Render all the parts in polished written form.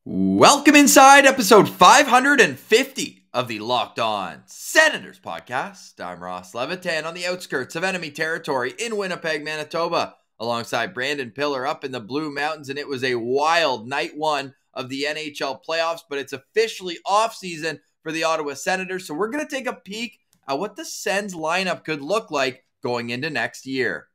Welcome inside episode 550 of the Locked On Senators podcast. I'm Ross Levitan on the outskirts of enemy territory in Winnipeg, Manitoba, alongside Brandon Piller up in the Blue Mountains, and it was a wild night one of the NHL playoffs, but it's officially off season for the Ottawa Senators, so we're going to take a peek at what the Sens lineup could look like going into next year.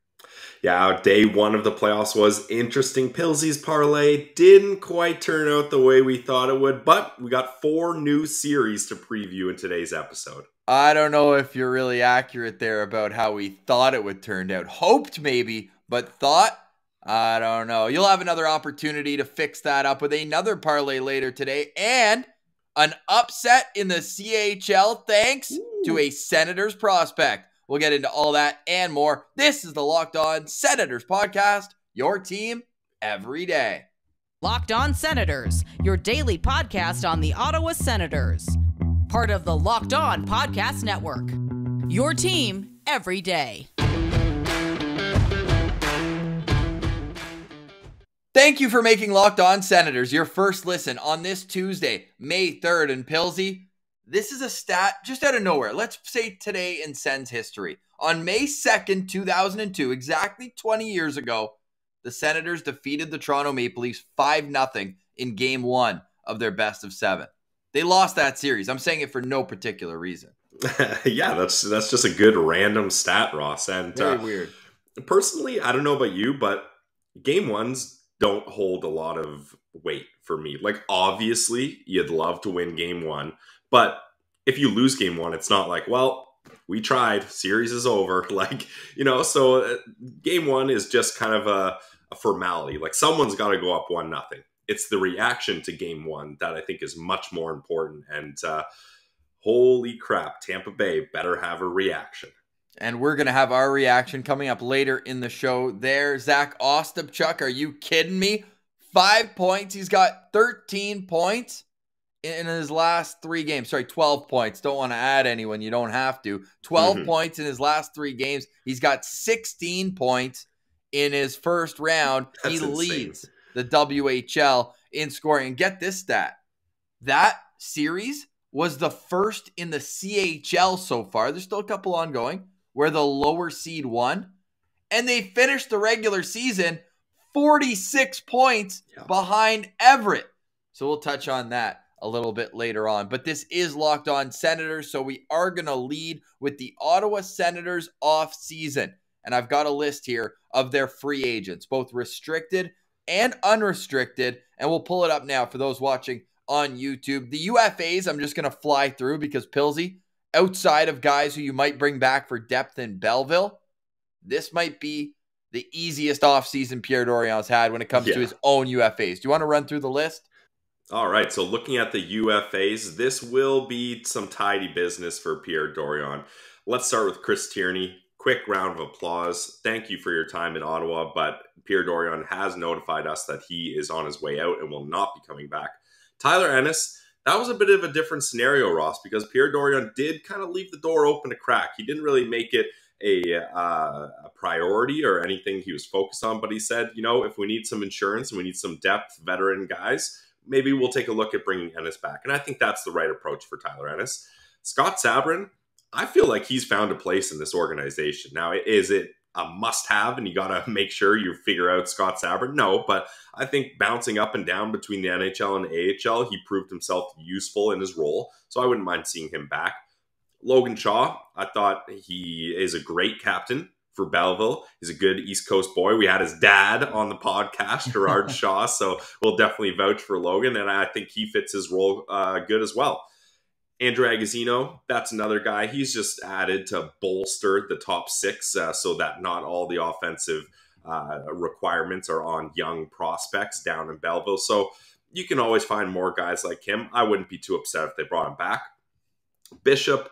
Yeah, day one of the playoffs was interesting. Pilsey's parlay didn't quite turn out the way we thought it would, but we got 4 new series to preview in today's episode. I don't know if you're really accurate there about how we thought it would turn out. Hoped maybe, but thought? I don't know. You'll have another opportunity to fix that up with another parlay later today and an upset in the CHL thanks to a Senators prospect. We'll get into all that and more. This is the Locked On Senators podcast, your team every day. Locked On Senators, your daily podcast on the Ottawa Senators. Part of the Locked On Podcast Network. Your team every day. Thank you for making Locked On Senators your first listen on this Tuesday, May 3rd. And Pilsy, this is a stat just out of nowhere. Let's say today in Sens history. On May 2nd, 2002, exactly 20 years ago, the Senators defeated the Toronto Maple Leafs 5-0 in Game 1 of their best of 7. They lost that series. I'm saying it for no particular reason. Yeah, that's just a good random stat, Ross. And Very weird. Personally, I don't know about you, but Game 1s don't hold a lot of weight for me. Like, obviously, you'd love to win Game 1. But if you lose Game 1, it's not like, well, we tried, series is over. Like, so Game 1 is just kind of a formality. Like, someone's got to go up 1-0. It's the reaction to Game 1 that I think is much more important. And holy crap, Tampa Bay better have a reaction. And we're going to have our reaction coming up later in the show there. Zach Ostapchuk, are you kidding me? 5 points. He's got 13 points. In his last 3 games. Sorry, 12 points. Don't want to add anyone. You don't have to. 12 points in his last 3 games. He's got 16 points in his first round. That's he insane. leads the WHL in scoring. And get this stat. That series was the first in the CHL so far. There's still a couple ongoing where the lower seed won. And they finished the regular season 46 points behind Everett. So we'll touch on that a little bit later on. But this is Locked On Senators, so we are going to lead with the Ottawa Senators off season. And I've got a list here of their free agents, both restricted and unrestricted. And we'll pull it up now for those watching on YouTube. The UFAs, I'm just going to fly through because Pilsy, outside of guys who you might bring back for depth in Belleville, this might be the easiest offseason Pierre Dorion's had when it comes to his own UFAs. Do you want to run through the list? All right, so looking at the UFAs, this will be some tidy business for Pierre Dorion. Let's start with Chris Tierney. Quick round of applause. Thank you for your time in Ottawa, but Pierre Dorion has notified us that he is on his way out and will not be coming back. Tyler Ennis, that was a bit of a different scenario, Ross, because Pierre Dorion did kind of leave the door open a crack. He didn't really make it a priority or anything he was focused on, but he said, if we need some insurance and we need some depth veteran guys, maybe we'll take a look at bringing Ennis back. And I think that's the right approach for Tyler Ennis. Scott Sabrin, I feel like he's found a place in this organization. Now, is it a must-have and you got to make sure you figure out Scott Sabrin? No, but I think bouncing up and down between the NHL and AHL, he proved himself useful in his role. So I wouldn't mind seeing him back. Logan Shaw, I thought he is a great captain for Belleville. He's a good East Coast boy. We had his dad on the podcast, Gerard Shaw, so we'll definitely vouch for Logan, and I think he fits his role good as well. Andrew Agazino, that's another guy. He's just added to bolster the top 6 so that not all the offensive requirements are on young prospects down in Belleville. So you can always find more guys like him. I wouldn't be too upset if they brought him back. Bishop,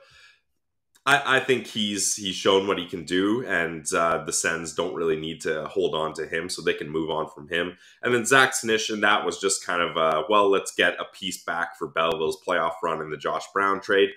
I think he's shown what he can do, and the Sens don't really need to hold on to him, so they can move on from him. And then Zach Senyshyn, that was just kind of, let's get a piece back for Belleville's playoff run in the Josh Brown trade.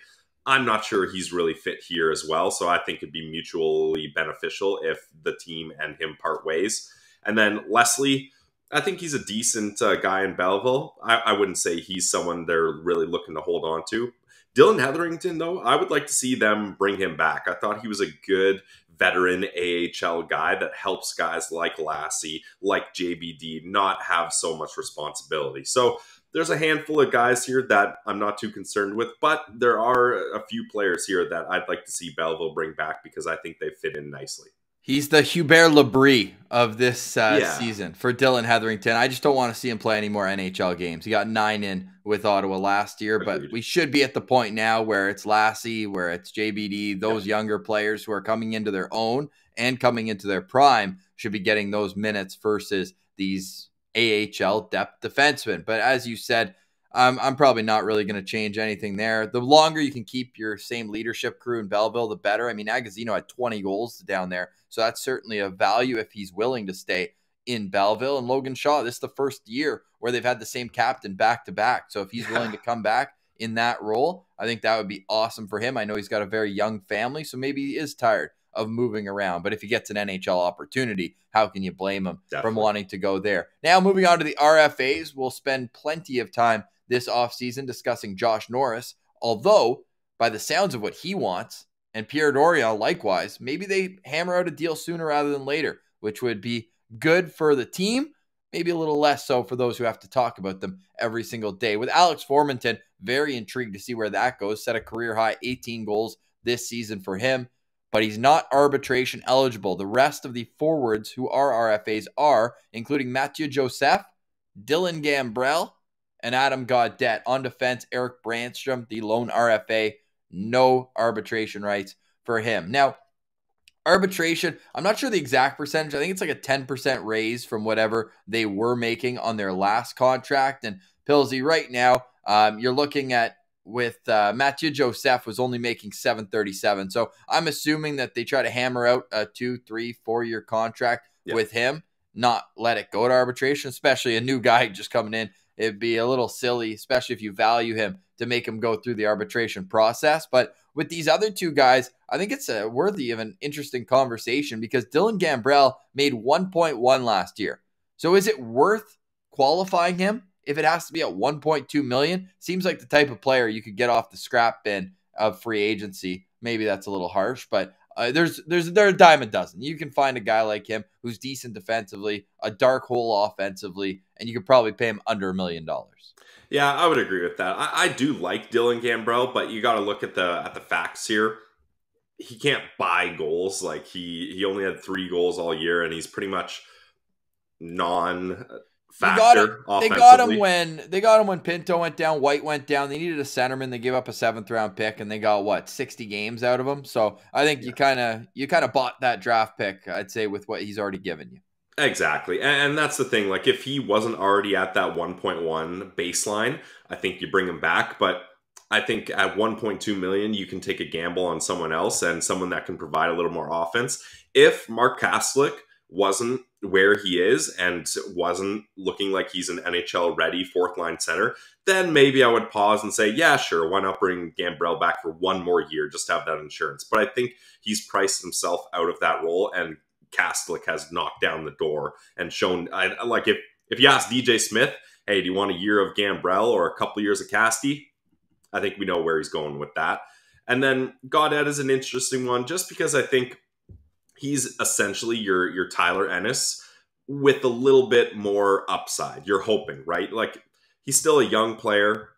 I'm not sure he's really fit here as well, so I think it'd be mutually beneficial if the team and him part ways. And then Leslie, I think he's a decent guy in Belleville. I wouldn't say he's someone they're really looking to hold on to. Dylan Hetherington, though, I would like to see them bring him back. I thought he was a good veteran AHL guy that helps guys like Lassie, like JBD, not have so much responsibility. So there's a handful of guys here that I'm not too concerned with, but there are a few players here that I'd like to see Belleville bring back because I think they fit in nicely. He's the Hubert Labrie of this season for Dylan Hetherington. I just don't want to see him play any more NHL games. He got 9 in with Ottawa last year, but we should be at the point now where it's Lassie, where it's JBD, those younger players who are coming into their own and coming into their prime should be getting those minutes versus these AHL depth defensemen. But as you said, I'm probably not really going to change anything there. The longer you can keep your same leadership crew in Belleville, the better. I mean, Agazino had 20 goals down there, so that's certainly a value if he's willing to stay in Belleville. And Logan Shaw, this is the first year where they've had the same captain back-to-back. So if he's willing to come back in that role, I think that would be awesome for him. I know he's got a very young family, so maybe he is tired of moving around. But if he gets an NHL opportunity, how can you blame him from wanting to go there? Now, moving on to the RFAs, we'll spend plenty of time this offseason discussing Josh Norris, although by the sounds of what he wants, and Pierre Dorion likewise, maybe they hammer out a deal sooner rather than later, which would be good for the team, maybe a little less so for those who have to talk about them every single day. With Alex Formington, very intrigued to see where that goes. Set a career-high 18 goals this season for him, but he's not arbitration eligible. The rest of the forwards who are RFAs are, including Mathieu Joseph, Dylan Gambrell, and Adam Gaudette. On defense, Erik Brannstrom, the lone RFA, no arbitration rights for him. Now, arbitration, I'm not sure the exact percentage. I think it's like a 10% raise from whatever they were making on their last contract. And Pillsy, right now, you're looking at with Mathieu Joseph was only making $737. So I'm assuming that they try to hammer out a 2, 3, 4-year contract with him, not let it go to arbitration, especially a new guy just coming in. It'd be a little silly, especially if you value him, to make him go through the arbitration process. But with these other two guys, I think it's worthy of an interesting conversation because Dylan Gambrell made 1.1 last year. So is it worth qualifying him if it has to be at 1.2 million? Seems like the type of player you could get off the scrap bin of free agency. Maybe that's a little harsh, but they're a dime a dozen. You can find a guy like him who's decent defensively, a dark hole offensively, and you could probably pay him under $1 million. Yeah, I would agree with that. I do like Dylan Gambrell, but you got to look at the facts here. He can't buy goals. Like he only had 3 goals all year, and he's pretty much non-factor offensively. They got him when Pinto went down, White went down. They needed a centerman. They gave up a 7th-round pick, and they got 60 games out of him. So I think you kind of bought that draft pick, I'd say, with what he's already given you. Exactly. And that's the thing. Like, if he wasn't already at that 1.1 baseline, I think you bring him back. But I think at 1.2 million, you can take a gamble on someone else and someone that can provide a little more offense. If Mark Kastelic wasn't where he is and wasn't looking like he's an NHL-ready 4th-line center, then maybe I would pause and say, yeah, sure, why not bring Gambrell back for 1 more year, just to have that insurance. But I think he's priced himself out of that role, and Kastelic has knocked down the door and shown, like, if you ask DJ Smith, hey, do you want a year of Gambrell or a couple years of Casty? I think we know where he's going with that. And then Gaudette is an interesting one just because I think he's essentially your Tyler Ennis with a little bit more upside. You're hoping, right? Like, he's still a young player.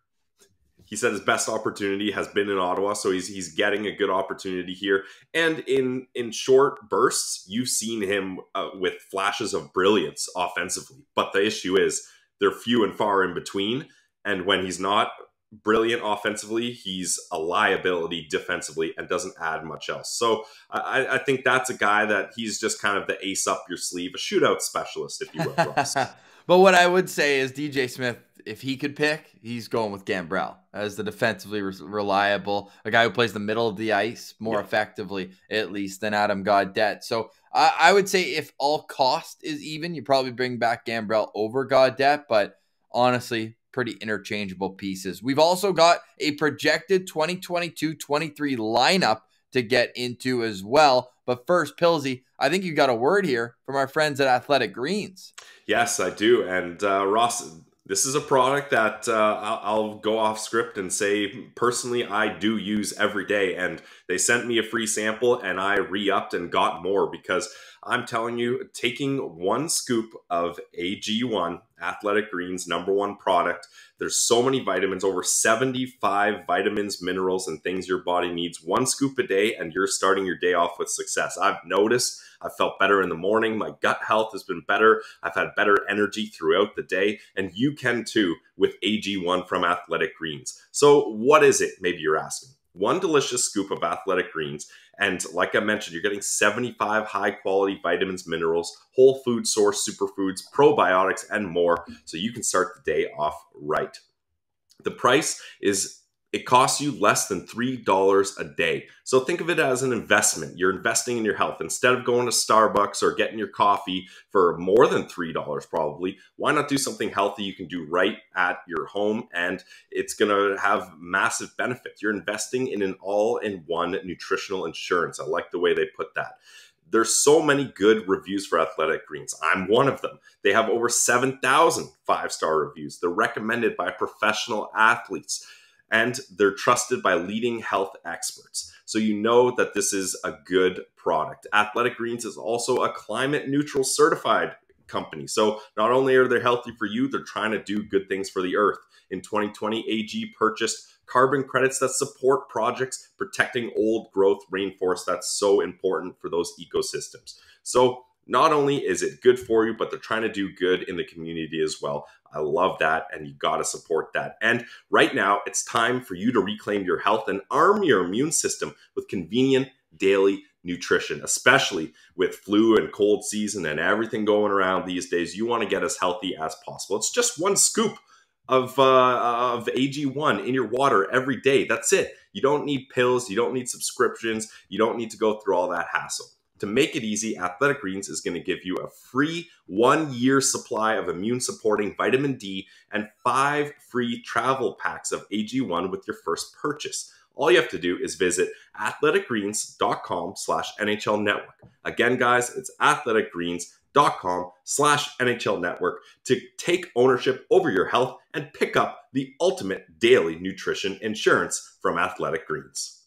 He said his best opportunity has been in Ottawa, so he's getting a good opportunity here. And in short bursts, you've seen him with flashes of brilliance offensively. But the issue is they're few and far in between. And when he's not brilliant offensively, he's a liability defensively and doesn't add much else. So I think that's a guy that he's just kind of the ace up your sleeve, a shootout specialist, if you will, Ross. But what I would say is DJ Smith, if he could pick, he's going with Gambrell as the defensively reliable, a guy who plays the middle of the ice more effectively, at least, than Adam Gaudette. So I would say if all cost is even, you probably bring back Gambrell over Gaudette, but honestly, pretty interchangeable pieces. We've also got a projected 2022-23 lineup to get into as well. But first, Pilsy, I think you got a word here from our friends at Athletic Greens. Yes, I do. And Ross, this is a product that I'll go off script and say, personally, I do use every day. And they sent me a free sample and I re-upped and got more, because I'm telling you, taking one scoop of AG1, Athletic Greens' #1 product, there's so many vitamins, over 75 vitamins, minerals, and things your body needs. One scoop a day and you're starting your day off with success. I've noticed I felt better in the morning. My gut health has been better. I've had better energy throughout the day. And you can too with AG1 from Athletic Greens. So what is it? Maybe you're asking. One delicious scoop of Athletic Greens. And like I mentioned, you're getting 75 high quality vitamins, minerals, whole food source superfoods, probiotics, and more. So you can start the day off right. The price is, it costs you less than $3 a day. So think of it as an investment. You're investing in your health. Instead of going to Starbucks or getting your coffee for more than $3 probably, why not do something healthy you can do right at your home? And it's going to have massive benefits. You're investing in an all-in-one nutritional insurance. I like the way they put that. There's so many good reviews for Athletic Greens. I'm one of them. They have over 7,000 five-star reviews. They're recommended by professional athletes, and they're trusted by leading health experts. So you know that this is a good product. Athletic Greens is also a climate neutral certified company. So not only are they healthy for you, they're trying to do good things for the earth. In 2020, AG purchased carbon credits that support projects protecting old growth rainforests. That's so important for those ecosystems. So not only is it good for you, but they're trying to do good in the community as well. I love that, and you got to support that. And right now, it's time for you to reclaim your health and arm your immune system with convenient daily nutrition, especially with flu and cold season and everything going around these days. You want to get as healthy as possible. It's just one scoop of AG1 in your water every day. That's it. You don't need pills. You don't need subscriptions. You don't need to go through all that hassle. To make it easy, Athletic Greens is going to give you a free 1-year supply of immune-supporting vitamin D and 5 free travel packs of AG1 with your first purchase. All you have to do is visit athleticgreens.com/NHL Network. Again, guys, it's athleticgreens.com/NHL Network to take ownership over your health and pick up the ultimate daily nutrition insurance from Athletic Greens.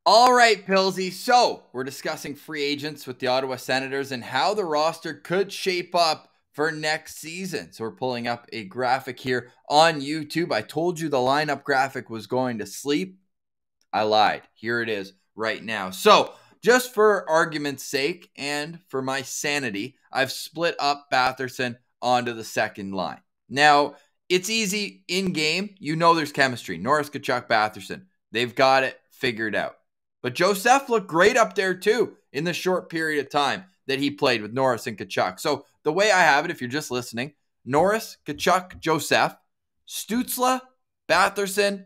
All right, Pilsy. So we're discussing free agents with the Ottawa Senators and how the roster could shape up for next season. So we're pulling up a graphic here on YouTube. I told you the lineup graphic was going to sleep. I lied. Here it is right now. So just for argument's sake and for my sanity, I've split up Batherson onto the second line. Now, it's easy in game. You know there's chemistry. Norris, Tkachuk, Batherson. They've got it figured out. But Joseph looked great up there too in the short period of time that he played with Norris and Tkachuk. So the way I have it, if you're just listening, Norris, Tkachuk, Joseph, Stützle, Batherson,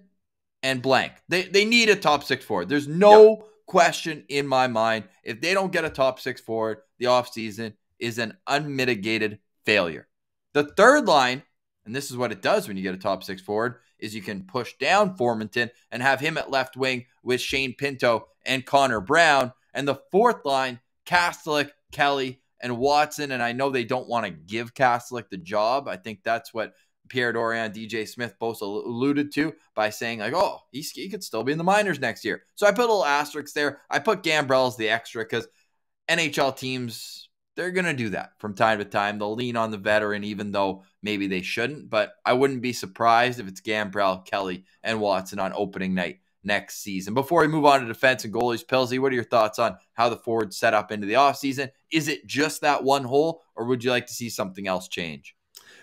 and blank. They need a top 6 forward. There's no question in my mind. If they don't get a top 6 forward, the offseason is an unmitigated failure. The third line, and this is what it does when you get a top 6 forward, is you can push down Formington and have him at left wing with Shane Pinto and Connor Brown. And the fourth line, Kastelik, Kelly, and Watson. And I know they don't want to give Kastelik the job. I think that's what Pierre Dorion, DJ Smith both alluded to by saying, like, oh, he could still be in the minors next year. So I put a little asterisk there. I put Gambrell as the extra because NHL teams, they're going to do that from time to time. They'll lean on the veteran, even though maybe they shouldn't. But I wouldn't be surprised if it's Gambrell, Kelly, and Watson on opening night next season. Before we move on to defense and goalies, Pilsy, what are your thoughts on how the forwards set up into the offseason? Is it just that one hole, or would you like to see something else change?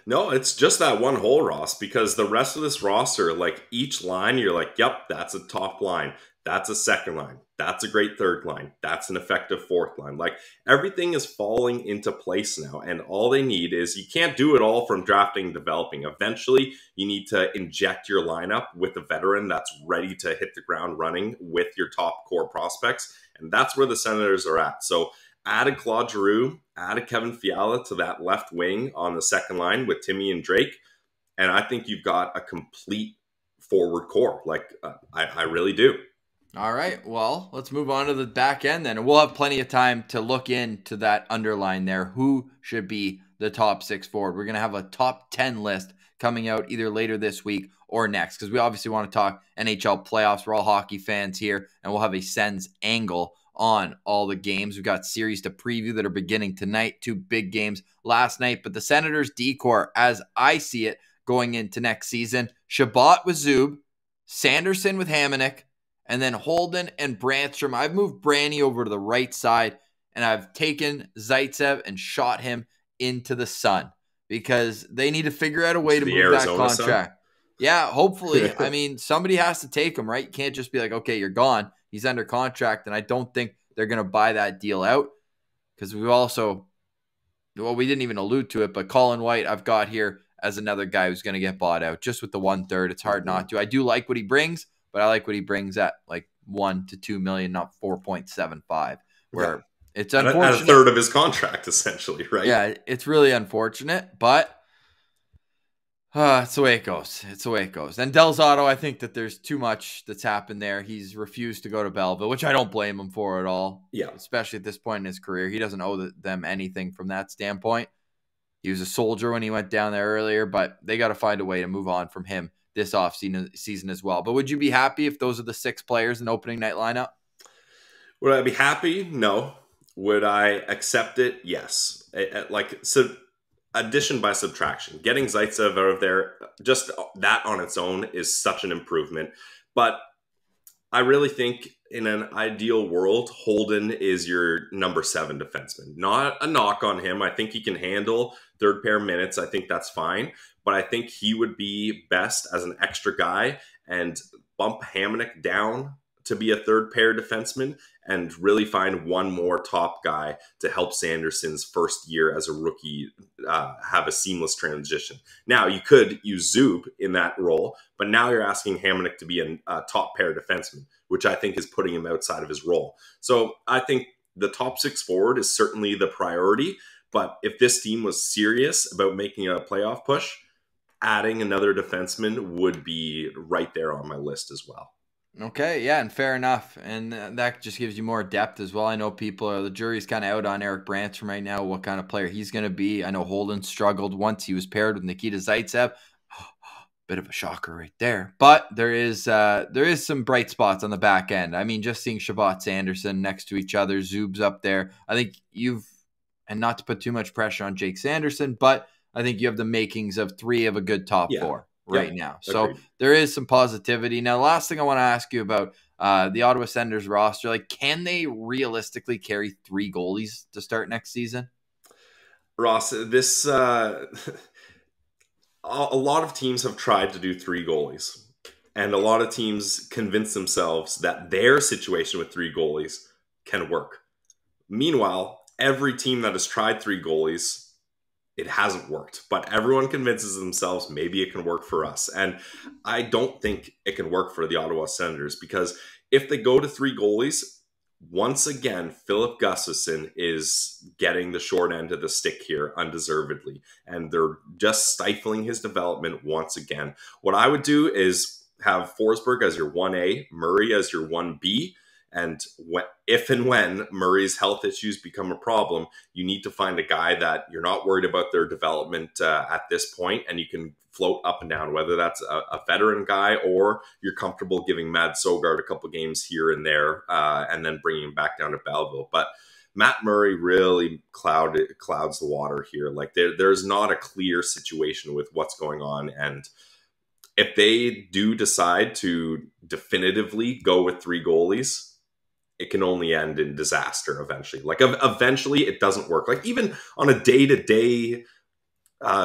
No, it's just that one hole, Ross, because the rest of this roster, like each line, you're like, yep, that's a top line. That's a second line. That's a great third line. That's an effective fourth line. Like everything is falling into place now. And all they need is, you can't do it all from drafting and developing. Eventually, you need to inject your lineup with a veteran that's ready to hit the ground running with your top core prospects. And that's where the Senators are at. So add a Claude Giroux, add a Kevin Fiala to that left wing on the second line with Timmy and Drake. And I think you've got a complete forward core. Like I really do. All right, well, let's move on to the back end then. We'll have plenty of time to look into that underline there. Who should be the top 6 forward? We're going to have a top 10 list coming out either later this week or next, because we obviously want to talk NHL playoffs. We're all hockey fans here, and we'll have a Sens angle on all the games. We've got series to preview that are beginning tonight. 2 big games last night, but the Senators decor, as I see it, going into next season, Chabot with Zub, Sanderson with Hamonic, and then Holden and Brannstrom. I've moved Branny over to the right side, and I've taken Zaitsev and shot him into the sun because they need to figure out a way to move that contract. Sun? Yeah, hopefully. I mean, somebody has to take him, right? You can't just be like, okay, you're gone. He's under contract, and I don't think they're going to buy that deal out because we've also, well, we didn't even allude to it, but Colin White I've got here as another guy who's going to get bought out just with the 1/3. It's hard not to. I do like what he brings, but I like what he brings at like $1 to $2 million, not 4.75, where it's unfortunate. At a third of his contract, essentially, right? Yeah, it's really unfortunate, but it's the way it goes. It's the way it goes. And Del Zotto, I think that there's too much that's happened there. He's refused to go to Belleville, which I don't blame him for at all. Yeah. Especially at this point in his career. He doesn't owe them anything from that standpoint. He was a soldier when he went down there earlier, but they got to find a way to move on from him this offseason as well. But would you be happy if those are the 6 players in the opening night lineup? Would I be happy? No. Would I accept it? Yes. So addition by subtraction. Getting Zaitsev out of there, just that on its own is such an improvement. But I really think in an ideal world, Holden is your number 7 defenseman. Not a knock on him. I think he can handle third pair minutes. I think that's fine. But I think he would be best as an extra guy and bump Hamonic down to be a third pair defenseman and really find one more top guy to help Sanderson's first year as a rookie have a seamless transition. Now, you could use Zub in that role, but now you're asking Hamonic to be a top pair defenseman, which I think is putting him outside of his role. So I think the top 6 forward is certainly the priority, but if this team was serious about making a playoff push, adding another defenseman would be right there on my list as well. Okay, yeah, and fair enough. And that just gives you more depth as well. I know the jury's kind of out on Erik Brannstrom right now, what kind of player he's going to be. I know Holden struggled once he was paired with Nikita Zaitsev. Bit of a shocker right there. But there is some bright spots on the back end. I mean, just seeing Chabot, Sanderson next to each other, Zub's up there. I think and not to put too much pressure on Jake Sanderson, but I think you have the makings of 3 of a good top 4 right now. So there is some positivity. Now, the last thing I want to ask you about the Ottawa Senators roster, like, can they realistically carry 3 goalies to start next season? Ross, this a lot of teams have tried to do 3 goalies, and a lot of teams convince themselves that their situation with 3 goalies can work. Meanwhile, every team that has tried 3 goalies, it hasn't worked, but everyone convinces themselves maybe it can work for us. And I don't think it can work for the Ottawa Senators, because if they go to 3 goalies, once again, Philip Gustafsson is getting the short end of the stick here undeservedly, and they're just stifling his development once again. What I would do is have Forsberg as your 1A, Murray as your 1B, and if and when Murray's health issues become a problem, you need to find a guy that you're not worried about their development at this point, and you can float up and down, whether that's a veteran guy or you're comfortable giving Mad Sogard a couple games here and there and then bringing him back down to Belleville. But Matt Murray really clouds the water here. Like there's not a clear situation with what's going on, and if they do decide to definitively go with 3 goalies, it can only end in disaster eventually. Like eventually it doesn't work. Like even on a day-to-day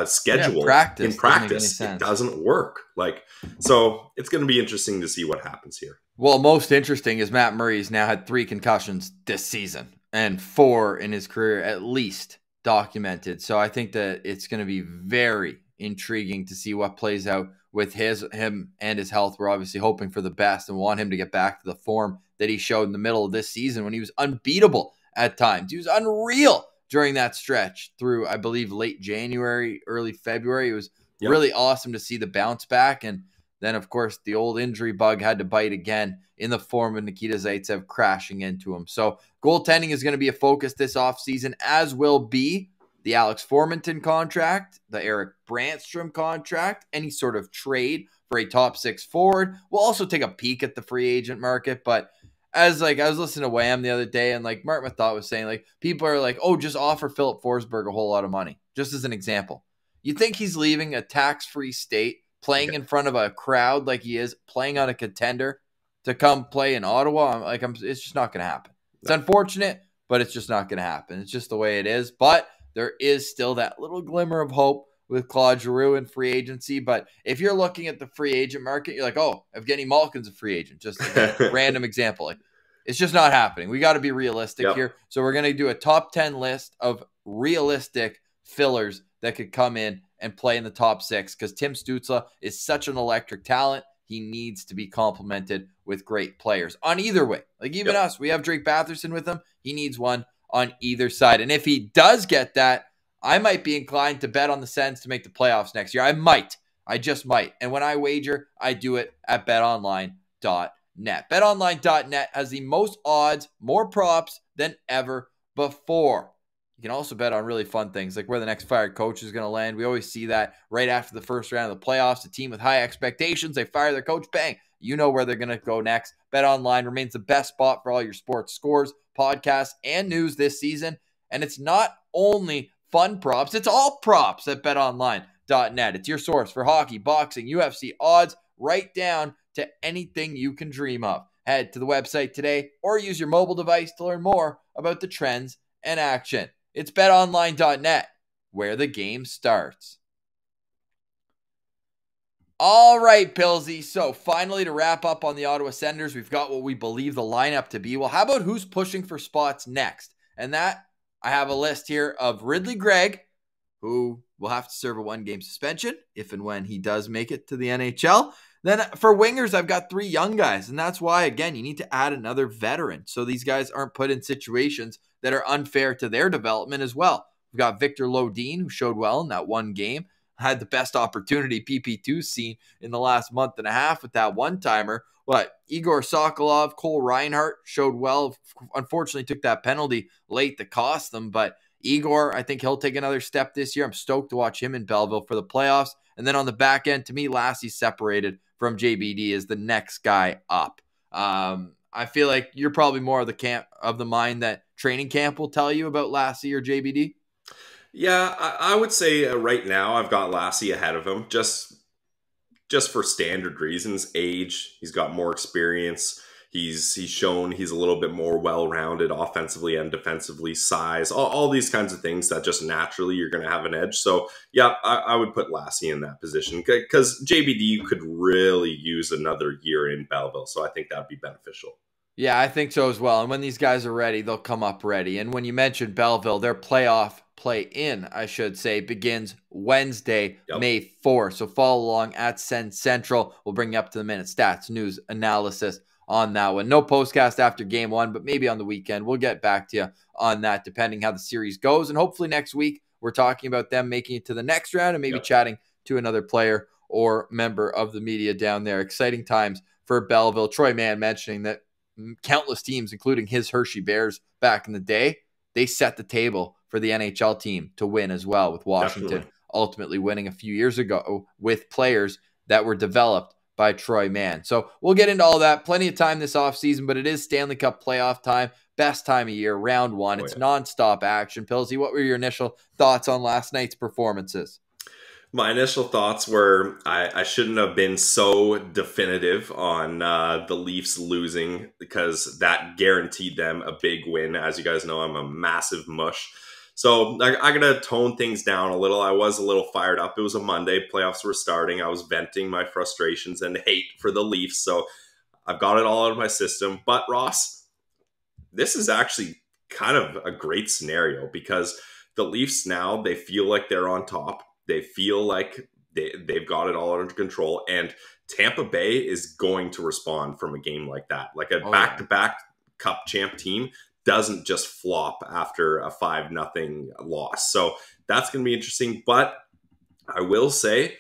schedule in practice, it doesn't work. Like, so it's going to be interesting to see what happens here. Well, most interesting is Matt Murray's now had 3 concussions this season and 4 in his career at least documented. So I think that it's going to be very intriguing to see what plays out with him and his health. We're obviously hoping for the best and want him to get back to the form that he showed in the middle of this season when he was unbeatable at times. He was unreal during that stretch through, I believe, late January, early February. It was really awesome to see the bounce back. And then, of course, the old injury bug had to bite again in the form of Nikita Zaitsev crashing into him. So goaltending is going to be a focus this offseason, as will be the Alex Formington contract, the Erik Brannstrom contract, any sort of trade for a top 6 forward. We'll also take a peek at the free agent market, but as I was listening to Wham the other day, and Mark Mathot was saying, people are like, oh, just offer Philip Forsberg a whole lot of money, just as an example. You think he's leaving a tax-free state, playing in front of a crowd like he is, playing on a contender to come play in Ottawa? It's just not going to happen. It's unfortunate, but it's just not going to happen. It's just the way it is. But there is still that little glimmer of hope with Claude Giroux in free agency. But if you're looking at the free agent market, you're like, oh, Evgeny Malkin's a free agent. Just a random example. It's just not happening. We got to be realistic here. So we're going to do a top 10 list of realistic fillers that could come in and play in the top 6, because Tim Stützle is such an electric talent. He needs to be complemented with great players on either way. Even us, we have Drake Batherson with him. He needs one on either side. And if he does get that, I might be inclined to bet on the Sens to make the playoffs next year. I just might. And when I wager, I do it at betonline.net. Betonline.net has the most odds, more props than ever before. You can also bet on really fun things, like where the next fired coach is going to land. We always see that right after the first round of the playoffs. A team with high expectations, they fire their coach, bang, you know where they're going to go next. BetOnline remains the best spot for all your sports scores, podcasts, and news this season. And it's not only fun props, it's all props at betonline.net. It's your source for hockey, boxing, UFC odds, right down to anything you can dream of. Head to the website today or use your mobile device to learn more about the trends and action. It's betonline.net, where the game starts. All right, Pillsy. So finally, to wrap up on the Ottawa Senators, we've got what we believe the lineup to be. Well, how about who's pushing for spots next? And that, I have a list here of Ridley Gregg, who will have to serve a 1-game suspension if and when he does make it to the NHL. Then for wingers, I've got 3 young guys, and that's why, again, you need to add another veteran so these guys aren't put in situations that are unfair to their development as well. We've got Victor Lodeen, who showed well in that 1 game, had the best opportunity PP2's seen in the last month and a half with that one-timer. But Igor Sokolov, Cole Reinhardt showed well. Unfortunately, took that penalty late to cost them, but Igor, I think he'll take another step this year. I'm stoked to watch him in Belleville for the playoffs. And then on the back end, to me, Lassie's separated from JBD is the next guy up. I feel like you're probably more of the mind that training camp will tell you about Lassie or JBD. Yeah, I would say right now I've got Lassie ahead of him, just for standard reasons. Age, he's got more experience. He's shown he's a little bit more well-rounded offensively and defensively, size, all these kinds of things that just naturally you're going to have an edge. So, yeah, I would put Lassie in that position because JBD could really use another year in Belleville. So I think that would be beneficial. Yeah, I think so as well. And when these guys are ready, they'll come up ready. And when you mentioned Belleville, their play-in, I should say, begins Wednesday, May 4th. So follow along at Sens Central. We'll bring you up to the minute stats, news, analysis on that one. No postcast after game 1, but maybe on the weekend. We'll get back to you on that depending how the series goes. And hopefully next week we're talking about them making it to the next round and maybe chatting to another player or member of the media down there. Exciting times for Belleville. Troy Mann mentioning that countless teams, including his Hershey Bears back in the day, they set the table for the NHL team to win as well, with Washington ultimately winning a few years ago with players that were developed by Troy Mann. So we'll get into all that. Plenty of time this offseason, but it is Stanley Cup playoff time. Best time of year, round 1. It's nonstop action. Pillsy, what were your initial thoughts on last night's performances? My initial thoughts were I shouldn't have been so definitive on the Leafs losing because that guaranteed them a big win. As you guys know, I'm a massive mush. So I got to tone things down a little. I was a little fired up. It was a Monday. Playoffs were starting. I was venting my frustrations and hate for the Leafs. So I've got it all out of my system. But Ross, this is actually kind of a great scenario because the Leafs now, they feel like they're on top. They feel like they've got it all under control. And Tampa Bay is going to respond from a game like that. Like a back-to-back Cup champ team doesn't just flop after a 5-0 loss. So that's going to be interesting. But I will say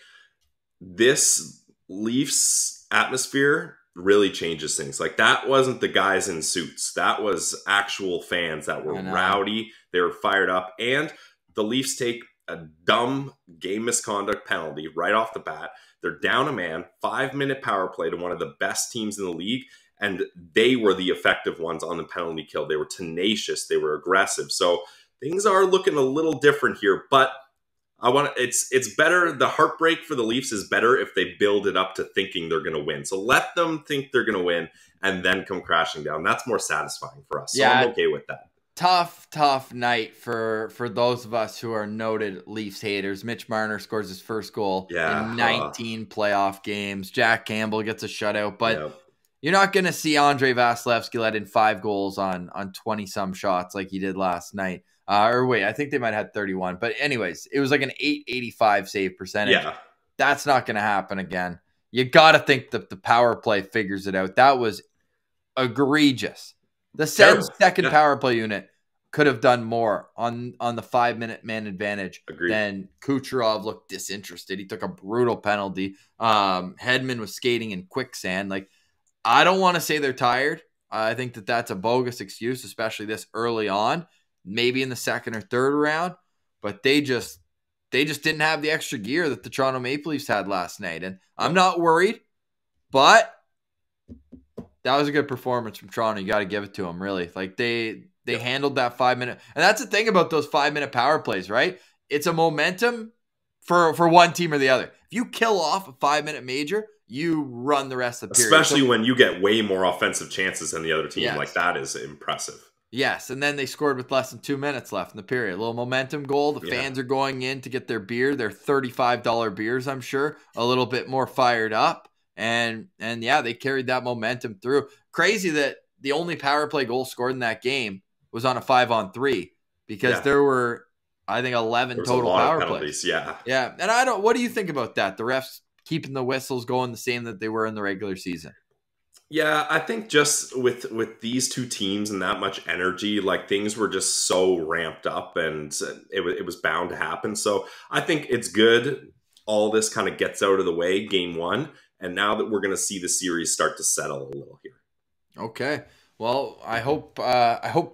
this Leafs atmosphere really changes things. Like, that wasn't the guys in suits. That was actual fans that were rowdy. They were fired up. And the Leafs take a dumb game misconduct penalty right off the bat. They're down a man, 5-minute power play to one of the best teams in the league. And they were the effective ones on the penalty kill. They were tenacious. They were aggressive. So things are looking a little different here, but it's better. The heartbreak for the Leafs is better if they build it up to thinking they're going to win. So let them think they're going to win and then come crashing down. That's more satisfying for us. So yeah, I'm okay with that. Tough night for those of us who are noted Leafs haters. Mitch Marner scores his first goal in 19 playoff games. Jack Campbell gets a shutout, but you're not going to see Andrei Vasilevsky let in 5 goals on 20-some shots like he did last night. Or wait, I think they might have had 31. But anyways, it was like an .885 save percentage. Yeah. That's not going to happen again. You got to think that the power play figures it out. That was egregious. The Sens' second power play unit could have done more on the 5-minute man advantage. Agreed. Then Kucherov looked disinterested. He took a brutal penalty. Hedman was skating in quicksand. Like, I don't want to say they're tired. I think that that's a bogus excuse, especially this early on. Maybe in the second or third round, but they just didn't have the extra gear that the Toronto Maple Leafs had last night. And I'm not worried, but that was a good performance from Toronto. You got to give it to them, really. Like, they handled that 5-minute. And that's the thing about those 5-minute power plays, right? It's a momentum for one team or the other. If you kill off a 5-minute major, you run the rest of the period. Especially when you get way more offensive chances than the other team. Yes. Like, that is impressive. Yes, and then they scored with less than 2 minutes left in the period. A little momentum goal. The fans are going in to get their beer, their $35 beers, I'm sure, a little bit more fired up. And yeah, they carried that momentum through. Crazy that the only power play goal scored in that game was on a 5-on-3 because there were, I think, 11 total power plays. Yeah. Yeah, and what do you think about that? The refs keeping the whistles going the same that they were in the regular season. Yeah, I think just with these two teams and that much energy, like, things were just so ramped up and it was bound to happen. So I think it's good. All this kind of gets out of the way, game one. And now that we're going to see the series start to settle a little here. Okay. Well, I hope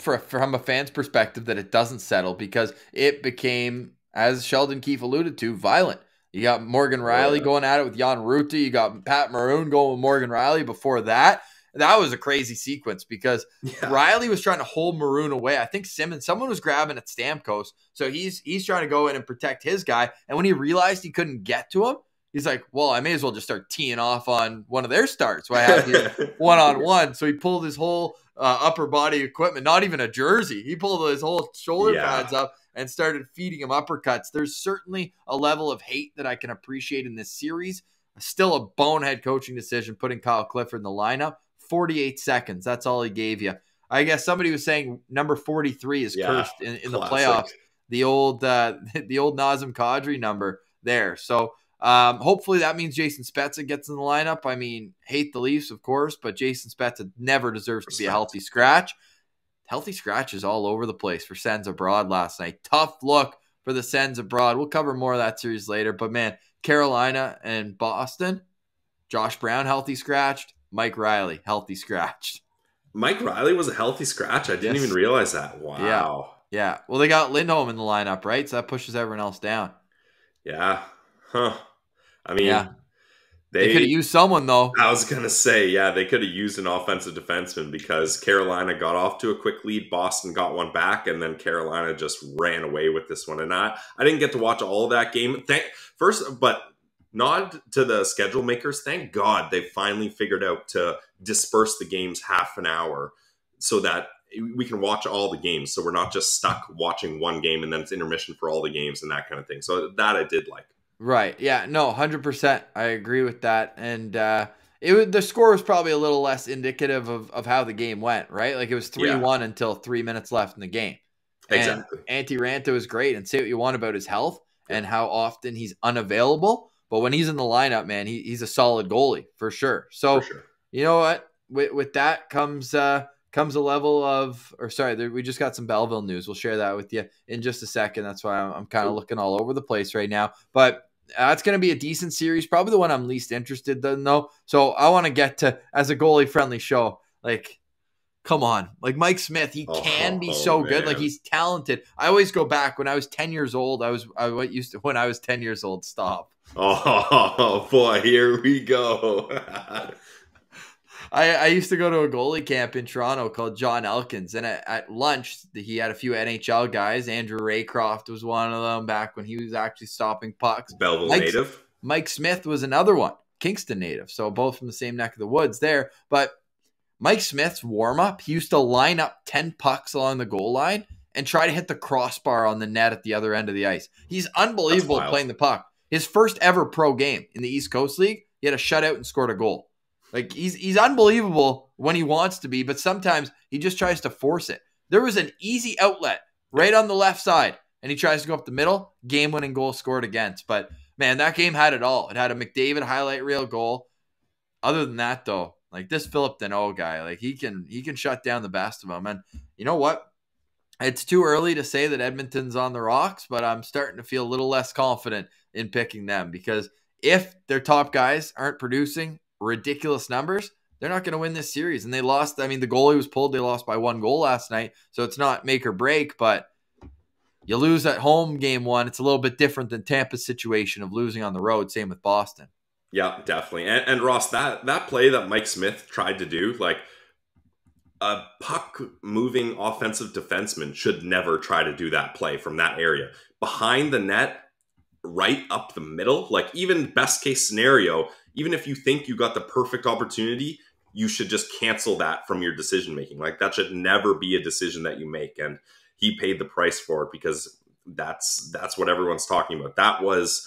from a fan's perspective that it doesn't settle, because it became, as Sheldon Keefe alluded to, violent. You got Morgan Rielly going at it with Jan Rutta. You got Pat Maroon going with Morgan Rielly before that. That was a crazy sequence because Rielly was trying to hold Maroon away. I think someone was grabbing at Stamkos. So he's trying to go in and protect his guy. And when he realized he couldn't get to him, he's like, well, I may as well just start teeing off on one of their starts. So I have here one-on-one. So he pulled his whole upper body equipment, not even a jersey. He pulled his whole shoulder pads up and started feeding him uppercuts. There's certainly a level of hate that I can appreciate in this series. Still a bonehead coaching decision putting Kyle Clifford in the lineup. 48 seconds. That's all he gave you. I guess somebody was saying number 43 is cursed in the playoffs. The old Nazem Kadri number there. So hopefully that means Jason Spezza gets in the lineup. I mean, hate the Leafs, of course, but Jason Spezza never deserves to be a healthy scratch. Healthy scratches all over the place for Sens abroad last night. Tough look for the Sens abroad. We'll cover more of that series later. But, man, Carolina and Boston, Josh Brown healthy scratched, Mike Rielly healthy scratched. Mike Rielly was a healthy scratch? I didn't even realize that. Wow. Yeah. Well, they got Lindholm in the lineup, right? So that pushes everyone else down. Yeah. Huh. I mean, they could have used someone, though. I was going to say, they could have used an offensive defenseman because Carolina got off to a quick lead. Boston got one back, and then Carolina just ran away with this one. And I didn't get to watch all of that game. But nod to the schedule makers. Thank God they finally figured out to disperse the games half an hour so that we can watch all the games. So we're not just stuck watching one game and then it's intermission for all the games and that kind of thing. So that I did like. Right. Yeah. No, 100%. I agree with that. And the score was probably a little less indicative of how the game went, right? Like, it was 3-1 until 3 minutes left in the game. Exactly. And Antti Raanta is great. And say what you want about his health and how often he's unavailable. But when he's in the lineup, man, he's a solid goalie for sure. So, you know what? With that comes a level of, we just got some Belleville news. We'll share that with you in just a second. That's why I'm kind of looking all over the place right now. But That's going to be a decent series. Probably the one I'm least interested in, though. So I want to get to, as a goalie-friendly show, like, come on. Like, Mike Smith, he can be so good. Like, he's talented. I always go back when I was 10 years old. When I was 10 years old. Stop. Oh, boy, here we go. I used to go to a goalie camp in Toronto called John Elkins, and at lunch, he had a few NHL guys. Andrew Raycroft was one of them back when he was actually stopping pucks. Belleville native. Mike Smith was another one, Kingston native, so both from the same neck of the woods there. But Mike Smith's warm-up, he used to line up 10 pucks along the goal line and try to hit the crossbar on the net at the other end of the ice. He's unbelievable at playing the puck. His first ever pro game in the East Coast League, he had a shutout and scored a goal. Like, he's unbelievable when he wants to be, but sometimes he just tries to force it. There was an easy outlet right on the left side, and he tries to go up the middle, game-winning goal scored against. But, man, that game had it all. It had a McDavid highlight reel goal. Other than that, though, like, this Philip Deneau guy, like, he can shut down the best of them. And you know what? It's too early to say that Edmonton's on the rocks, but I'm starting to feel a little less confident in picking them, because if their top guys aren't producing ridiculous numbers, they're not going to win this series. And they lost. I mean, the goalie was pulled. They lost by 1 goal last night, so it's not make or break, but you lose at home game 1. It's a little bit different than Tampa's situation of losing on the road. Same with Boston. Yeah, definitely. And Ross, that play that Mike Smith tried to do, like, a puck-moving offensive defenseman should never try to do that play from that area. Behind the net, right up the middle, like, even best case scenario, even if you think you got the perfect opportunity, you should just cancel that from your decision making. Like, that should never be a decision that you make. And he paid the price for it, because that's what everyone's talking about. That was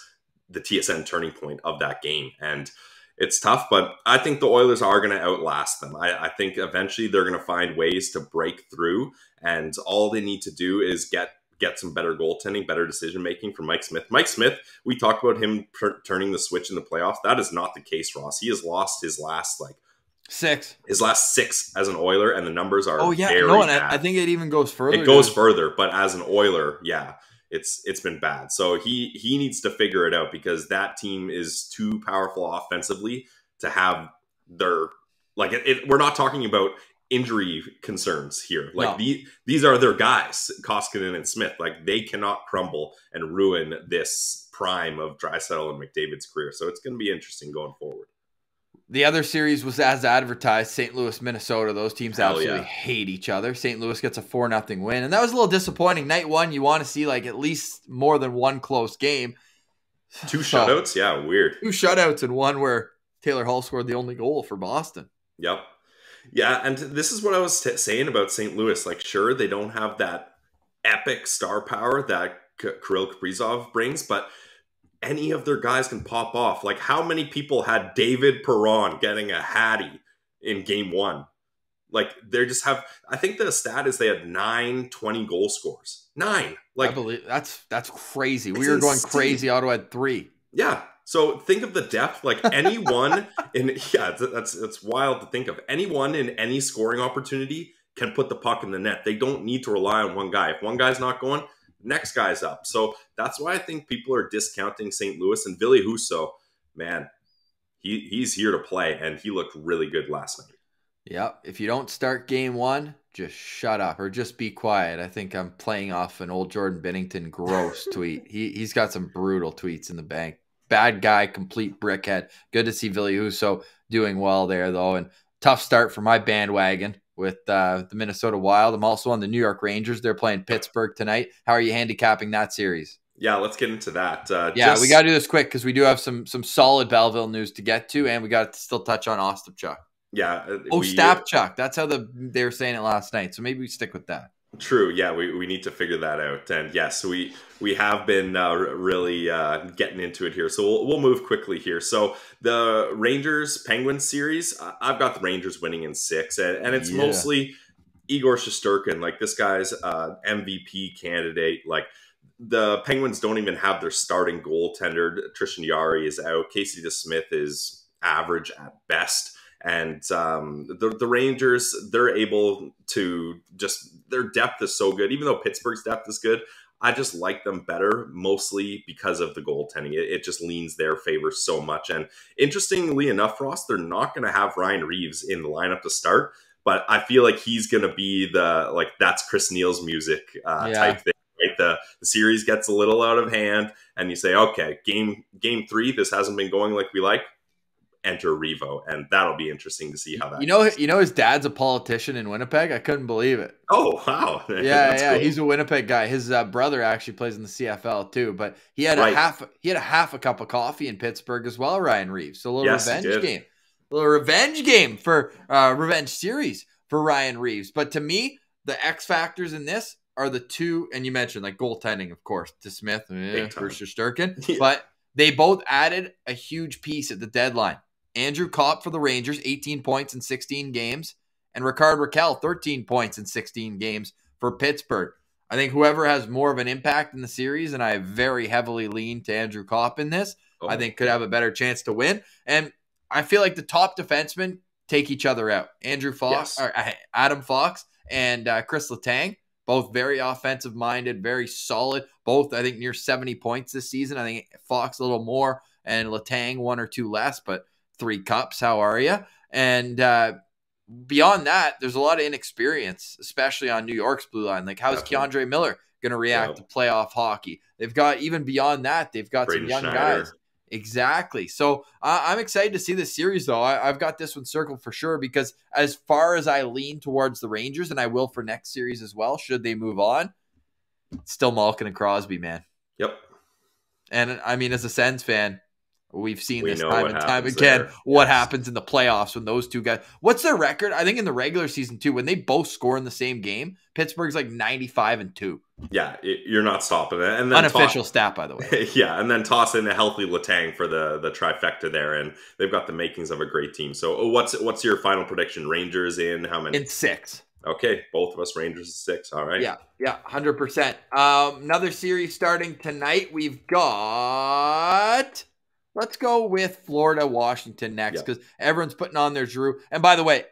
the TSN turning point of that game. And it's tough, but I think the Oilers are going to outlast them. I think eventually they're going to find ways to break through, and all they need to do is get some better goaltending, better decision-making from Mike Smith. Mike Smith, we talked about him turning the switch in the playoffs. That is not the case, Ross. He has lost his last, 6. His last 6 as an Oiler, and the numbers are very bad. I think it even goes further. It goes further, but as an Oiler, yeah, it's been bad. So he needs to figure it out, because that team is too powerful offensively to have their, we're not talking about injury concerns here. Like, no. These are their guys, Koskinen and Smith. Like, they cannot crumble and ruin this prime of Draisaitl and McDavid's career. So it's going to be interesting going forward. The other series was as advertised, St. Louis, Minnesota. Those teams absolutely hate each other. St. Louis gets a 4-0 win, and that was a little disappointing. Night 1, you want to see, like, at least more than one close game. 2 shutouts? Yeah, weird. 2 shutouts, and one where Taylor Hall scored the only goal for Boston. Yep. Yeah, and this is what I was saying about St. Louis. Like, sure, they don't have that epic star power that Kirill Kaprizov brings, but any of their guys can pop off. Like, how many people had David Perron getting a hattie in game 1? Like, they just have, I think the stat is they had 9 20-goal scores. 9. Like, I believe that's crazy. We were going crazy. Ottawa had 3. Yeah. So think of the depth. Like, anyone that's wild to think of. Anyone in any scoring opportunity can put the puck in the net. They don't need to rely on one guy. If one guy's not going, next guy's up. So that's why I think people are discounting St. Louis. And Ville Husso, man, he's here to play, and he looked really good last night. Yep. If you don't start game 1, just shut up or just be quiet. I think I'm playing off an old Jordan Binnington gross tweet. He's got some brutal tweets in the bank. Bad guy, complete brickhead. Good to see Ville Husso doing well there, though. And tough start for my bandwagon with the Minnesota Wild. I'm also on the New York Rangers. They're playing Pittsburgh tonight. How are you handicapping that series? Yeah, let's get into that. We got to do this quick because we do have some solid Belleville news to get to, and we got to still touch on Ostapchuk. Yeah. Ostapchuk. That's how they were saying it last night. So maybe we stick with that. True. Yeah, we need to figure that out. And yes, we have been really getting into it here. So we'll move quickly here. So the Rangers-Penguins series, I've got the Rangers winning in 6. And it's mostly Igor Shesterkin. Like, this guy's MVP candidate. Like, the Penguins don't even have their starting goaltender. Tristan Jarry is out. Casey DeSmith is average at best. And the Rangers, they're able to just, their depth is so good. Even though Pittsburgh's depth is good, I just like them better, mostly because of the goaltending. It just leans their favor so much. And interestingly enough, Ross, they're not going to have Ryan Reeves in the lineup to start, but I feel like he's going to be the, like, that's Chris Neal's music type thing. Right? The series gets a little out of hand, and you say, okay, game 3, this hasn't been going like we like. Enter Revo, and that'll be interesting to see how that goes. His dad's a politician in Winnipeg. I couldn't believe it. Oh wow. Yeah, cool. He's a Winnipeg guy. His brother actually plays in the CFL too, but he had a half a cup of coffee in Pittsburgh as well, Ryan Reeves. So a little revenge game for revenge series for Ryan Reeves. But to me, the X factors in this are the two, and you mentioned like goaltending, of course, to Smith versus Sturkin, but they both added a huge piece at the deadline. Andrew Kopp for the Rangers, 18 points in 16 games. And Rickard Rakell, 13 points in 16 games for Pittsburgh. I think whoever has more of an impact in the series, and I very heavily lean to Andrew Kopp in this, I think could have a better chance to win. And I feel like the top defensemen take each other out. Adam Fox and Chris Letang, both very offensive-minded, very solid. Both, I think, near 70 points this season. I think Fox a little more and Letang 1 or 2 less, but 3 cups. How are you? And beyond that, there's a lot of inexperience, especially on New York's blue line. Like, how's Keandre Miller going to react to playoff hockey? They've got, even beyond that, they've got some young guys. Exactly. So I'm excited to see this series, though. I've got this one circled for sure, because as far as I lean towards the Rangers, and I will for next series as well, should they move on, still Malkin and Crosby, man. Yep. And I mean, as a Sens fan, we've seen this time and time again. There. What happens in the playoffs when those two guys? What's their record? I think in the regular season too, when they both score in the same game, Pittsburgh's like 95-2. Yeah, you're not stopping it. And then unofficial stat, by the way. Yeah, and then toss in a healthy Letang for the trifecta there, and they've got the makings of a great team. So, what's your final prediction? Rangers in how many? In 6. Okay, both of us Rangers in 6. All right. Yeah, 100%. Another series starting tonight. We've got. Let's go with Florida, Washington next, because everyone's putting on their Giroux. And by the way,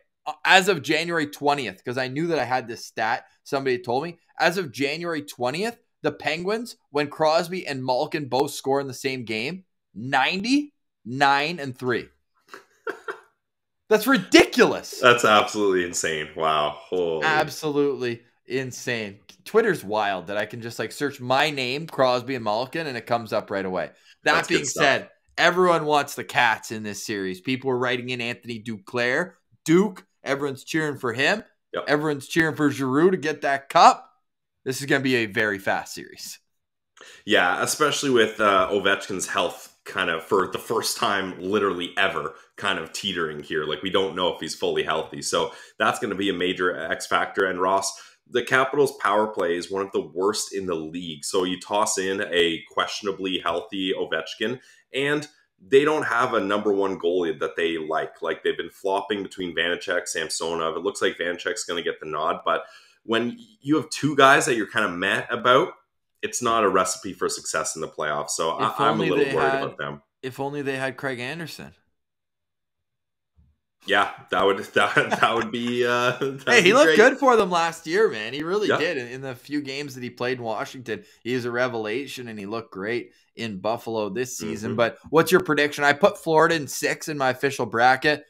as of January 20th, because I knew that I had this stat, somebody told me, as of January 20th, the Penguins, when Crosby and Malkin both score in the same game, 90-9-3. That's ridiculous. That's absolutely insane. Wow. Holy. Absolutely insane. Twitter's wild that I can just like search my name, Crosby and Malkin, and it comes up right away. That being said, everyone wants the Cats in this series. People are writing in Anthony Duclair. Duke, everyone's cheering for him. Yep. Everyone's cheering for Giroux to get that cup. This is going to be a very fast series. Yeah, especially with Ovechkin's health kind of, for the first time literally ever, kind of teetering here. Like, we don't know if he's fully healthy. So that's going to be a major X factor. And Ross, the Capitals' power play is one of the worst in the league. So you toss in a questionably healthy Ovechkin, and they don't have a number one goalie that they like. Like, they've been flopping between Vanacek, Samsonov. It looks like Vanacek's going to get the nod. But when you have two guys that you're kind of meh about, it's not a recipe for success in the playoffs. So I'm a little worried about them. If only they had Craig Anderson. Yeah, that would be. Hey, he looked good for them last year, man. He really did. In the few games that he played in Washington, he was a revelation, and he looked great in Buffalo this season. But what's your prediction? I put Florida in 6 in my official bracket.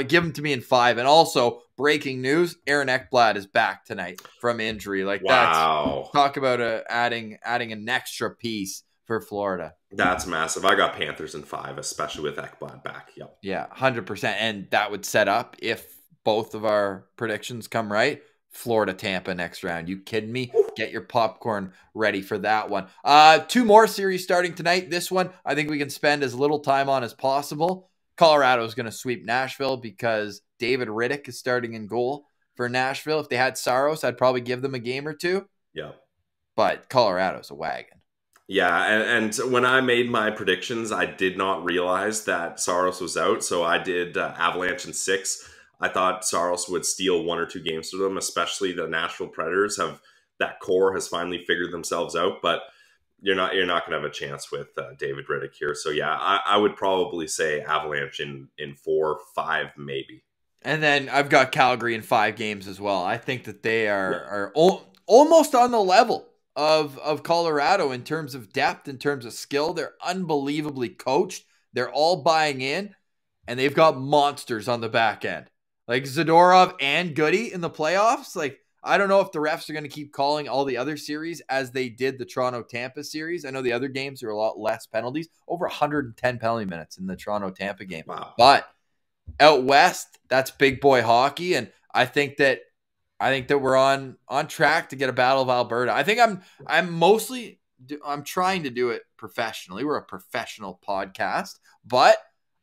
Give them to me in 5. And also, breaking news: Aaron Ekblad is back tonight from injury. Like, wow. Talk about adding an extra piece for Florida. That's massive. I got Panthers in 5, especially with Ekblad back. Yep. Yeah, 100%. And that would set up, if both of our predictions come right, Florida, Tampa next round. You kidding me? Get your popcorn ready for that one. 2 more series starting tonight. This one, I think we can spend as little time on as possible. Colorado is going to sweep Nashville because David Riddick is starting in goal for Nashville. If they had Saros, I'd probably give them a game or 2. Yeah. But Colorado's a wagon. Yeah, and when I made my predictions, I did not realize that Saros was out, so I did Avalanche in 6. I thought Saros would steal 1 or 2 games to them, especially the Nashville Predators that core has finally figured themselves out, but you're not going to have a chance with David Riddick here. So yeah, I would probably say Avalanche in 4, 5 maybe. And then I've got Calgary in 5 games as well. I think that they are almost on the level of Colorado in terms of depth, in terms of skill. They're unbelievably coached. They're all buying in, and they've got monsters on the back end. Like Zadorov and Goody in the playoffs. Like, I don't know if the refs are going to keep calling all the other series as they did the Toronto-Tampa series. I know the other games are a lot less penalties. Over 110 penalty minutes in the Toronto-Tampa game. Wow. But out west, that's big boy hockey, and I think that we're on track to get a Battle of Alberta. I think I'm trying to do it professionally. We're a professional podcast, but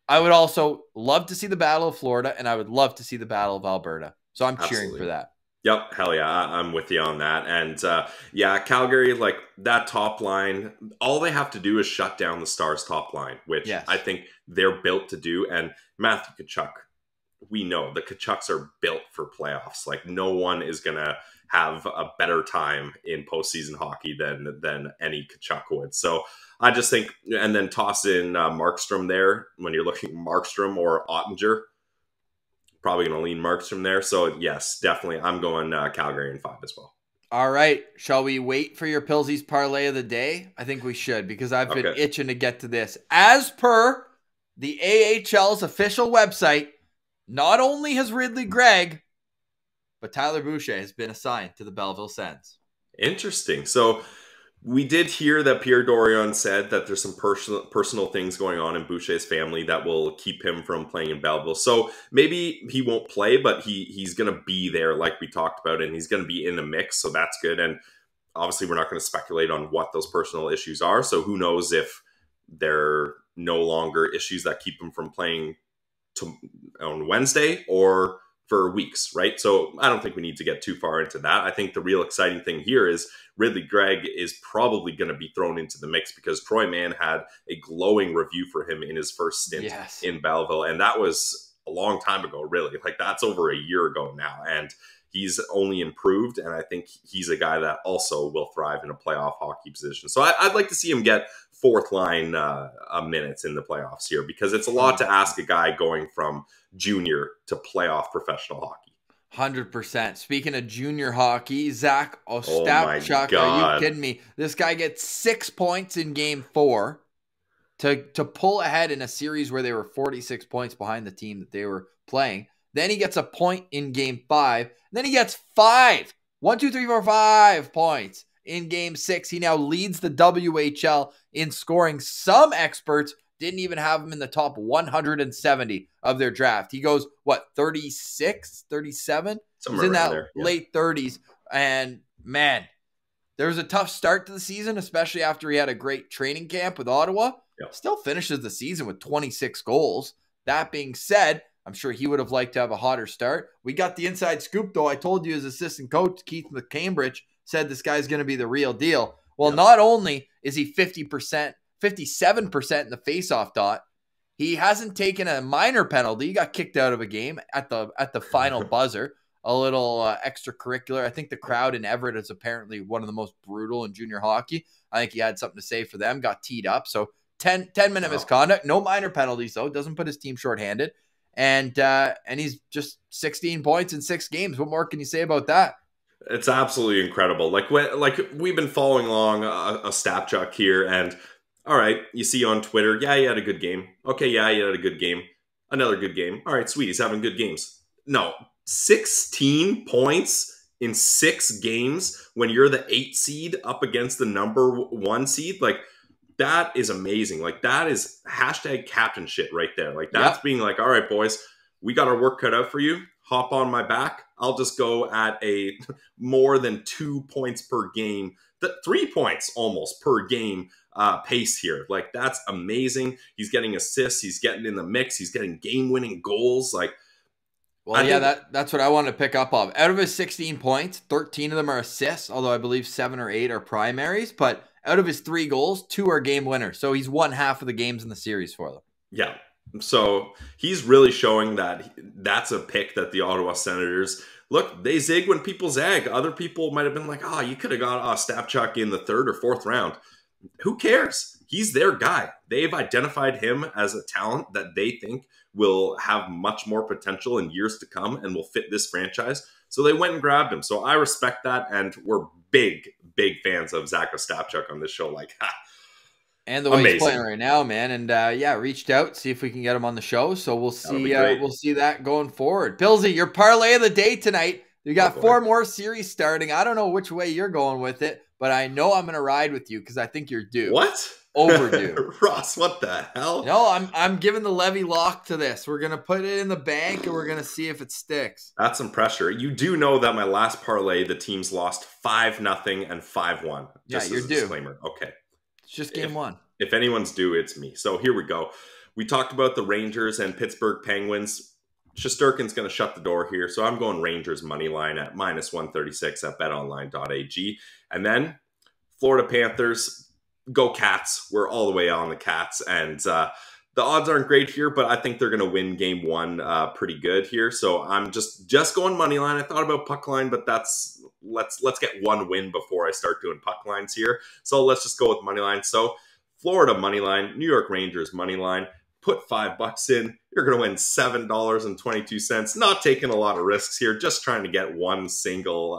I would also love to see the Battle of Florida, and I would love to see the Battle of Alberta. So I'm cheering for that. Yep, hell yeah, I'm with you on that. And yeah, Calgary, like that top line, all they have to do is shut down the Stars' top line, which I think they're built to do. And Mathieu Tkachuk, we know the Tkachuks are built for playoffs. Like, no one is going to have a better time in postseason hockey than any Tkachuk would. So I just think, and then toss in Markstrom there when you're looking Markstrom or Ottinger. Probably going to lean Markstrom there. So, yes, definitely. I'm going Calgary in 5 as well. All right. Shall we wait for your Pilsies parlay of the day? I think we should, because I've been itching to get to this. As per the AHL's official website, not only has Ridley Gregg, but Tyler Boucher has been assigned to the Belleville Sens. Interesting. So, we did hear that Pierre Dorion said that there's some personal things going on in Boucher's family that will keep him from playing in Belleville. So maybe he won't play, but he's going to be there like we talked about, and he's going to be in the mix. So that's good. And obviously we're not going to speculate on what those personal issues are. So who knows if they're no longer issues that keep him from playing on Wednesday or for weeks, right? So I don't think we need to get too far into that. I think the real exciting thing here is Ridley Gregg is probably going to be thrown into the mix because Troy Mann had a glowing review for him in his first stint in Belleville. And that was a long time ago, really. Like, that's over a year ago now. And he's only improved. And I think he's a guy that also will thrive in a playoff hockey position. So I'd like to see him get fourth line minutes in the playoffs here, because it's a lot to ask a guy going from junior to playoff professional hockey. 100%. Speaking of junior hockey, Zach Ostapchuk, are you kidding me? This guy gets 6 points in game 4 to pull ahead in a series where they were 46 points behind the team that they were playing. Then he gets a point in game 5. Then he gets 5 points in game 6. He now leads the WHL in scoring. Some experts didn't even have him in the top 170 of their draft. He goes, 36, 37? Somewhere He's in that there, late 30s. And, man, there was a tough start to the season, especially after he had a great training camp with Ottawa. Yep. Still finishes the season with 26 goals. That being said, I'm sure he would have liked to have a hotter start. We got the inside scoop, though. I told you his assistant coach, Keith McCambridge, said this guy's going to be the real deal. Well, not only is he 57% in the faceoff dot, he hasn't taken a minor penalty. He got kicked out of a game at the final buzzer. A little extracurricular. I think the crowd in Everett is apparently one of the most brutal in junior hockey. I think he had something to say for them. Got teed up. So 10-minute misconduct. No minor penalties, though. Doesn't put his team shorthanded. And he's just 16 points in 6 games. What more can you say about that? It's absolutely incredible. Like we've been following along a Stapchuk here, and all right, you see on Twitter, yeah, he had a good game. Okay, yeah, he had a good game. Another good game. All right, sweet, he's having good games. No, 16 points in 6 games when you're the 8 seed up against the number 1 seed. Like, that is amazing. Like, that is hashtag captain shit right there. Like, that's being like, all right, boys, we got our work cut out for you. Hop on my back. I'll just go at a more than 2 points per game, 3 points almost per game pace here. Like, that's amazing. He's getting assists. He's getting in the mix. He's getting game-winning goals. Like, well, that's what I wanted to pick up on. Out of his 16 points, 13 of them are assists, although I believe 7 or 8 are primaries. But out of his 3 goals, 2 are game winners. So he's won half of the games in the series for them. Yeah. So he's really showing that that's a pick that the Ottawa Senators, look, they zig when people zag. Other people might have been like, you could have got Stapchuk in the 3rd or 4th round. Who cares? He's their guy. They've identified him as a talent that they think will have much more potential in years to come and will fit this franchise. So they went and grabbed him. So I respect that, and we're big fans of Zach Ostapchuk on this show. Like, ha. And the way he's playing right now, man. And yeah, reached out, see if we can get him on the show. So we'll see. We'll see that going forward. Pillsy, your parlay of the day tonight. You got 4 more series starting. I don't know which way you're going with it, but I know I'm going to ride with you because I think you're due. What? Overdue. Ross, what the hell? No, I'm giving the Levy lock to this. We're going to put it in the bank, and we're going to see if it sticks. That's some pressure. You do know that my last parlay, the teams lost 5-0 and 5-1. Yeah, you're due. Disclaimer. Okay. It's just game 1. If anyone's due, it's me. So here we go. We talked about the Rangers and Pittsburgh Penguins. Shesterkin's going to shut the door here. So I'm going Rangers money line at -136 at betonline.ag. And then Florida Panthers, go Cats. We're all the way on the Cats. And the odds aren't great here, but I think they're going to win game 1 pretty good here. So I'm just going money line. I thought about puck line, but let's get 1 win before I start doing puck lines here. So let's just go with money line. So Florida money line, New York Rangers money line. Put $5 in. You're going to win $7.22. Not taking a lot of risks here. Just trying to get one single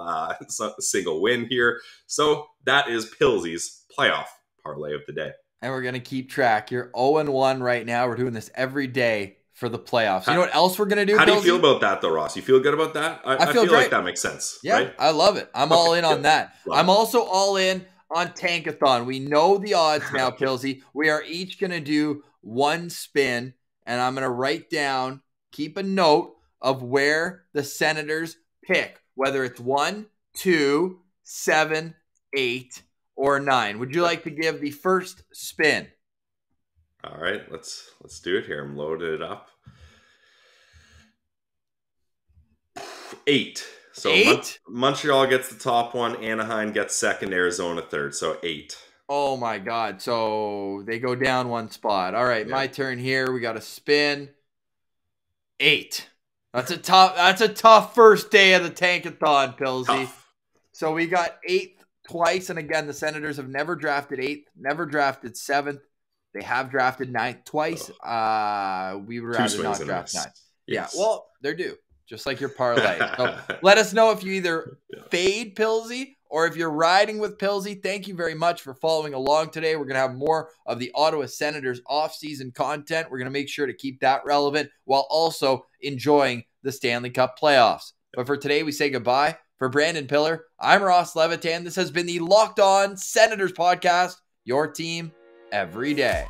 win here. So that is Pillsy's playoff parlay of the day. And we're going to keep track. You're 0-1 right now. We're doing this every day for the playoffs. You know what else we're going to do, How Pillsy? do you feel about that, though, Ross? You feel good about that? I feel like that makes sense. Yeah, right? I love it. I'm all in on that. Love I'm also all in on Tankathon. We know the odds now, Pillsy. We are each going to do 1 spin, and I'm going to write down, keep a note of where the Senators pick, whether it's 1, 2, 7, 8, or 9. Would you like to give the first spin? All right, let's do it here. I'm loaded it up. 8. So 8? Montreal gets the top one. Anaheim gets second. Arizona third. So 8. Oh my God. So they go down 1 spot. All right, my turn here. We got a spin. 8. That's a tough first day of the Tankathon, Pillsy. Tough. So we got 8th twice. And again, the Senators have never drafted 8th, never drafted 7th. They have drafted 9th twice. We would rather not draft 9th. Yes. Yeah, well, they're due. Just like your parlay. So let us know if you either fade Pillsy or if you're riding with Pillsy. Thank you very much for following along today. We're going to have more of the Ottawa Senators off-season content. We're going to make sure to keep that relevant while also enjoying the Stanley Cup playoffs. But for today, we say goodbye. For Brandon Piller, I'm Ross Levitan. This has been the Locked On Senators podcast, your team every day.